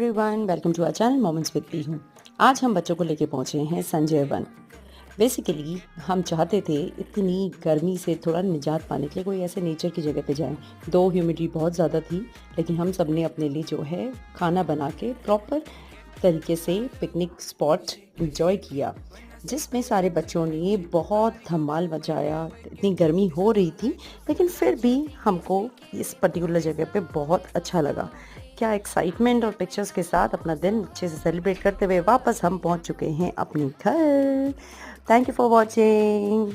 Everyone, welcome to our channel moments with P हूँ। आज हम बच्चों को लेके पहुँचे हैं संजय वन। बेसिकली हम चाहते थे इतनी गर्मी से थोड़ा निजात पाने के लिए कोई ऐसे नेचर की जगह पे जाएं। दो ह्यूमिडिटी बहुत ज़्यादा थी, लेकिन हम सब ने अपने लिए जो है खाना बना के प्रॉपर तरीके से पिकनिक स्पॉट इंजॉय किया, जिसमें सारे बच्चों ने बहुत धमाल मचाया। इतनी गर्मी हो रही थी, लेकिन फिर भी हमको इस पर्टिकुलर जगह पे बहुत अच्छा लगा। क्या एक्साइटमेंट और पिक्चर्स के साथ अपना दिन अच्छे से सेलिब्रेट करते हुए वापस हम पहुंच चुके हैं अपने घर। Thank you for watching.